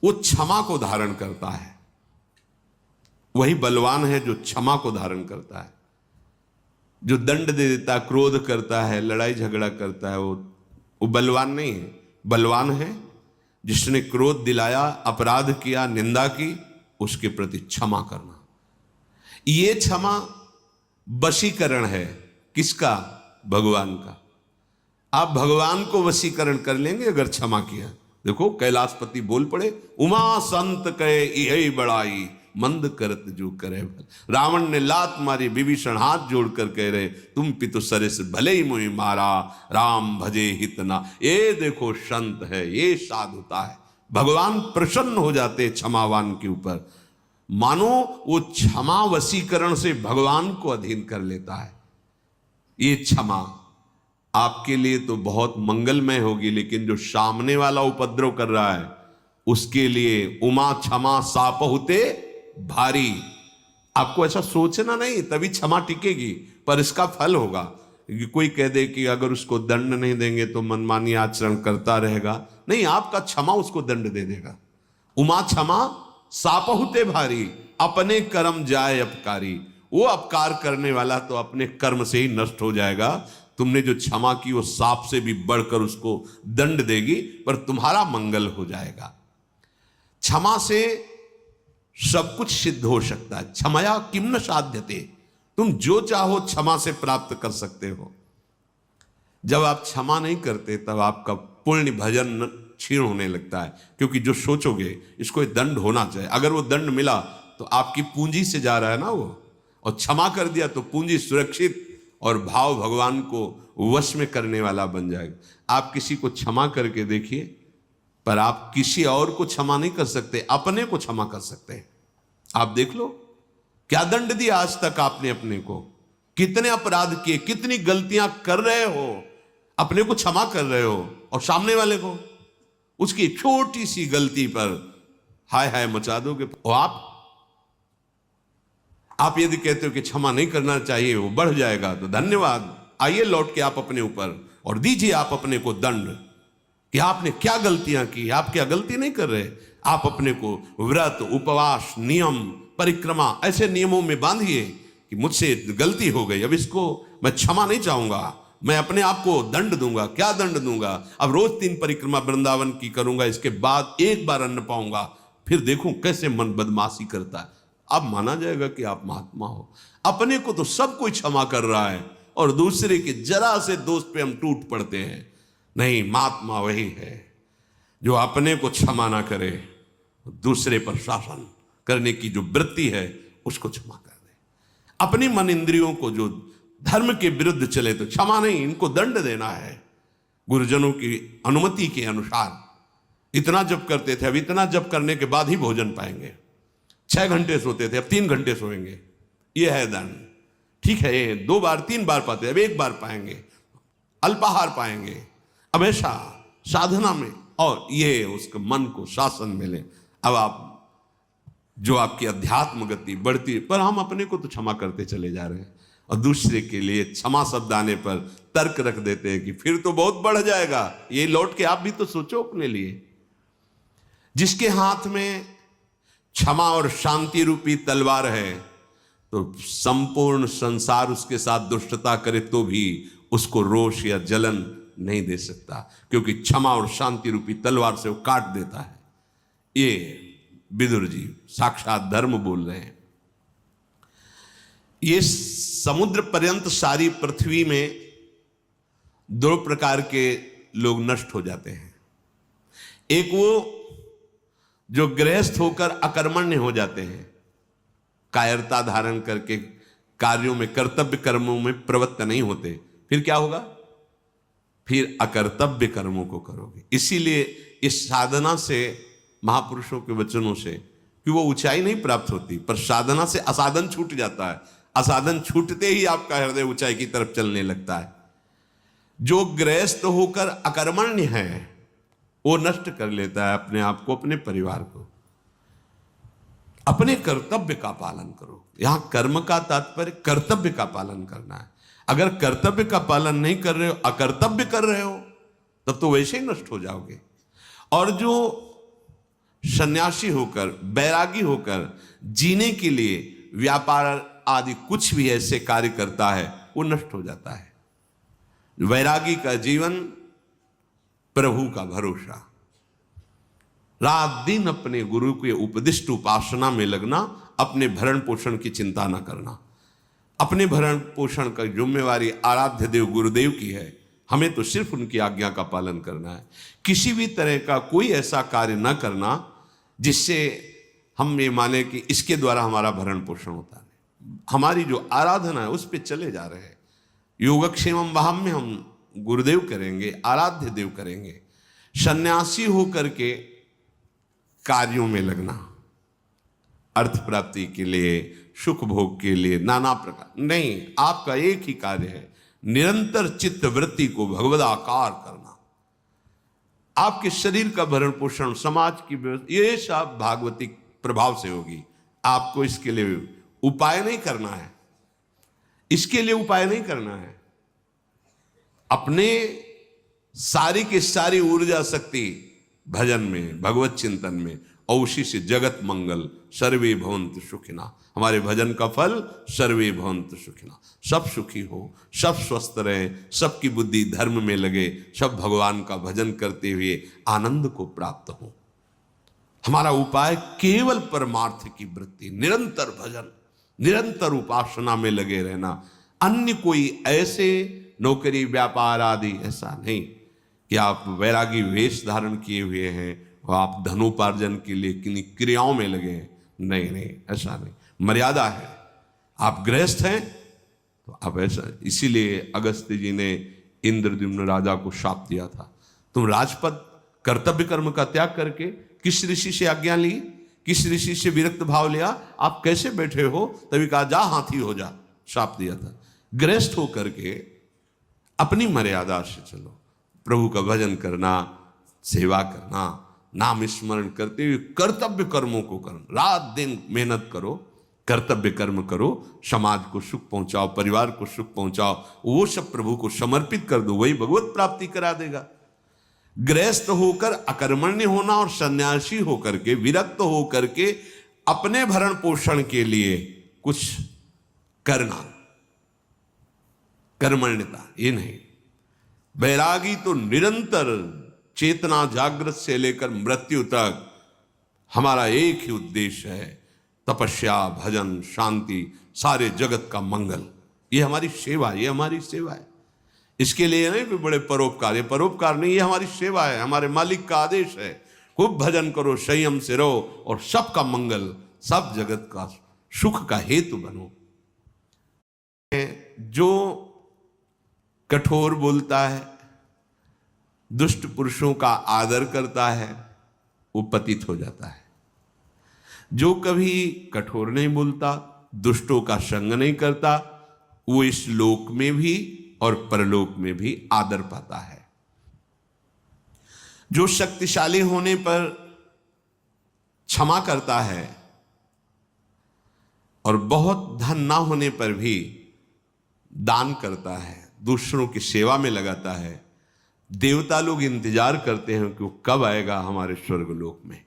वो क्षमा को धारण करता है। वही बलवान है जो क्षमा को धारण करता है। जो दंड दे देता है, क्रोध करता है, लड़ाई झगड़ा करता है, वो बलवान नहीं है। बलवान है जिसने क्रोध दिलाया, अपराध किया, निंदा की, उसके प्रति क्षमा करना। ये क्षमा वशीकरण है। किसका? भगवान का। आप भगवान को वशीकरण कर लेंगे अगर क्षमा किया। देखो कैलाशपति बोल पड़े, उमा संत कहे यही बड़ाई, मंद करत जो करे भल। रावण ने लात मारी, विभीषण हाथ जोड़कर कह रहे, तुम पितु सरिस भले ही मुझे मारा, राम भजे हितना। ये देखो संत है, ये साधुता है। भगवान प्रसन्न हो जाते क्षमावान के ऊपर। मानो वो क्षमा वशीकरण से भगवान को अधीन कर लेता है। ये क्षमा आपके लिए तो बहुत मंगलमय होगी, लेकिन जो सामने वाला उपद्रव कर रहा है उसके लिए उमा क्षमा सापहुते भारी। आपको ऐसा सोचना नहीं, तभी क्षमा टिकेगी, पर इसका फल होगा। कोई कह दे कि अगर उसको दंड नहीं देंगे तो मनमानी आचरण करता रहेगा, नहीं, आपका क्षमा उसको दंड दे देगा। उमा क्षमा सापहुते भारी, अपने कर्म जाए अपकारी। वो अपकार करने वाला तो अपने कर्म से ही नष्ट हो जाएगा। तुमने जो क्षमा की वो सांप से भी बढ़कर उसको दंड देगी, पर तुम्हारा मंगल हो जाएगा। क्षमा से सब कुछ सिद्ध हो सकता है। क्षमया किम न साध्यते, तुम जो चाहो क्षमा से प्राप्त कर सकते हो। जब आप क्षमा नहीं करते तब आपका पुण्य भजन क्षीण होने लगता है, क्योंकि जो सोचोगे इसको दंड होना चाहिए, अगर वो दंड मिला तो आपकी पूंजी से जा रहा है ना वो, और क्षमा कर दिया तो पूंजी सुरक्षित और भाव भगवान को वश में करने वाला बन जाएगा। आप किसी को क्षमा करके देखिए, पर आप किसी और को क्षमा नहीं कर सकते, अपने को क्षमा कर सकते हैं। आप देख लो क्या दंड दिया आज तक आपने अपने को, कितने अपराध किए, कितनी गलतियां कर रहे हो, अपने को क्षमा कर रहे हो, और सामने वाले को उसकी छोटी सी गलती पर हाय हाय मचा दोगे। और आप यदि कहते हो कि क्षमा नहीं करना चाहिए, वो बढ़ जाएगा, तो धन्यवाद, आइए लौट के आप अपने ऊपर और दीजिए आप अपने को दंड कि आपने क्या गलतियां की। आप क्या गलती नहीं कर रहे, आप अपने को व्रत, उपवास, नियम, परिक्रमा ऐसे नियमों में बांधिए कि मुझसे गलती हो गई, अब इसको मैं क्षमा नहीं चाहूंगा, मैं अपने आप को दंड दूंगा। क्या दंड दूंगा? अब रोज 3 परिक्रमा वृंदावन की करूंगा, इसके बाद एक बार अन्न पाऊंगा, फिर देखूं कैसे मन बदमाशी करता है। अब माना जाएगा कि आप महात्मा हो। अपने को तो सब कोई क्षमा कर रहा है, और दूसरे के जरा से दोष पे हम टूट पड़ते हैं। नहीं, महात्मा वही है जो अपने को क्षमा ना करे, दूसरे पर शासन करने की जो वृत्ति है उसको क्षमा कर दे। अपनी मन इंद्रियों को जो धर्म के विरुद्ध चले तो क्षमा नहीं, इनको दंड देना है गुरुजनों की अनुमति के अनुसार। इतना जप करते थे, अब इतना जप करने के बाद ही भोजन पाएंगे। 6 घंटे सोते थे, अब 3 घंटे सोएंगे, ये है दंड। ठीक है, ये 2 बार 3 बार पाते, अब 1 बार पाएंगे, अल्पाहार पाएंगे। अब ऐसा साधना में, और ये उसके मन को शासन मिले। अब आप जो आपकी अध्यात्म गति बढ़ती, पर हम अपने को तो क्षमा करते चले जा रहे हैं, और दूसरे के लिए क्षमा शब्द आने पर तर्क रख देते हैं कि फिर तो बहुत बढ़ जाएगा। ये लौट के आप भी तो सोचो अपने लिए। जिसके हाथ में क्षमा और शांति रूपी तलवार है, तो संपूर्ण संसार उसके साथ दुष्टता करे तो भी उसको रोष या जलन नहीं दे सकता, क्योंकि क्षमा और शांति रूपी तलवार से वो काट देता है। ये विदुर जी साक्षात धर्म बोल रहे हैं। ये समुद्र पर्यंत सारी पृथ्वी में 2 प्रकार के लोग नष्ट हो जाते हैं। एक वो जो गृहस्थ होकर अकर्मण्य हो जाते हैं, कायरता धारण करके कार्यों में, कर्तव्य कर्मों में प्रवृत्त नहीं होते। फिर क्या होगा? फिर अकर्तव्य कर्मों को करोगे। इसीलिए इस साधना से, महापुरुषों के वचनों से, कि वो ऊंचाई नहीं प्राप्त होती, पर साधना से असाधन छूट जाता है। असाधन छूटते ही आपका हृदय ऊंचाई की तरफ चलने लगता है। जो गृहस्थ होकर अकर्मण्य है वो नष्ट कर लेता है अपने आप को, अपने परिवार को। अपने कर्तव्य का पालन करो। यहां कर्म का तात्पर्य कर्तव्य का पालन करना है। अगर कर्तव्य का पालन नहीं कर रहे हो, अकर्तव्य कर रहे हो, तब तो वैसे ही नष्ट हो जाओगे। और जो सन्यासी होकर, बैरागी होकर जीने के लिए व्यापार आदि कुछ भी ऐसे कार्य करता है वो नष्ट हो जाता है। वैरागी का जीवन प्रभु का भरोसा, रात दिन अपने गुरु के उपदिष्ट उपासना में लगना, अपने भरण पोषण की चिंता न करना। अपने भरण पोषण का जिम्मेवारी आराध्य देव गुरुदेव की है, हमें तो सिर्फ उनकी आज्ञा का पालन करना है। किसी भी तरह का कोई ऐसा कार्य न करना जिससे हम ये माने कि इसके द्वारा हमारा भरण पोषण होता है। हमारी जो आराधना है उस पर चले जा रहे हैं। योगक्षेमम वहां में हम गुरुदेव करेंगे, आराध्य देव करेंगे। सन्यासी होकर के कार्यों में लगना, अर्थ प्राप्ति के लिए, सुख भोग के लिए, नाना प्रकार नहीं, आपका एक ही कार्य है, निरंतर चित्त वृत्ति को भगवदाकार करना। आपके शरीर का भरण पोषण, समाज की व्यवस्था, ये सब भागवतिक प्रभाव से होगी। आपको इसके लिए उपाय नहीं करना है, इसके लिए उपाय नहीं करना है। अपने सारी की सारी ऊर्जा शक्ति भजन में, भगवत चिंतन में, और उसी से जगत मंगल, सर्वे भवन्तु सुखिना। हमारे भजन का फल सर्वे भवन्तु सुखिना, सब सुखी हो, सब स्वस्थ रहे, सबकी बुद्धि धर्म में लगे, सब भगवान का भजन करते हुए आनंद को प्राप्त हो। हमारा उपाय केवल परमार्थ की वृत्ति, निरंतर भजन, निरंतर उपासना में लगे रहना। अन्य कोई ऐसे नौकरी व्यापार आदि ऐसा नहीं कि आप वैरागी वेश धारण किए हुए हैं और आप धनोपार्जन के लिए किन्हीं क्रियाओं में लगे हैं। नहीं नहीं, ऐसा नहीं, मर्यादा है। आप गृहस्थ हैं तो आप ऐसा, इसीलिए अगस्त्य जी ने इंद्रद्युम्न राजा को शाप दिया था, तुम राजपद कर्तव्य कर्म का त्याग करके किस ऋषि से आज्ञा ली, किस ऋषि से विरक्त भाव लिया, आप कैसे बैठे हो? तभी कहा जा हाथी हो जा, शाप दिया था। गृहस्थ होकर के अपनी मर्यादा से चलो, प्रभु का भजन करना, सेवा करना, नाम स्मरण करते हुए कर्तव्य कर्मों को करना, रात दिन मेहनत करो, कर्तव्य कर्म करो, समाज को सुख पहुंचाओ, परिवार को सुख पहुंचाओ, वो सब प्रभु को समर्पित कर दो, वही भगवत प्राप्ति करा देगा। गृहस्थ होकर अकर्मण्य होना और सन्यासी होकर के, विरक्त होकर के अपने भरण पोषण के लिए कुछ करना, कर्मण्यता ये नहीं। बैरागी तो निरंतर चेतना जागृत से लेकर मृत्यु तक हमारा एक ही उद्देश्य है, तपस्या, भजन, शांति, सारे जगत का मंगल। ये हमारी सेवा, ये हमारी सेवा है। इसके लिए नहीं कोई बड़े परोपकार, ये परोपकार नहीं, ये हमारी सेवा है, हमारे मालिक का आदेश है। खूब भजन करो, संयम से रहो और सबका मंगल, सब जगत का सुख का हेतु बनो। जो कठोर बोलता है, दुष्ट पुरुषों का आदर करता है, वो पतित हो जाता है। जो कभी कठोर नहीं बोलता, दुष्टों का संग नहीं करता, वो इस लोक में भी और परलोक में भी आदर पाता है। जो शक्तिशाली होने पर क्षमा करता है और बहुत धन ना होने पर भी दान करता है, दूसरों की सेवा में लगाता है, देवता लोग इंतजार करते हैं कि वो कब आएगा हमारे स्वर्गलोक में।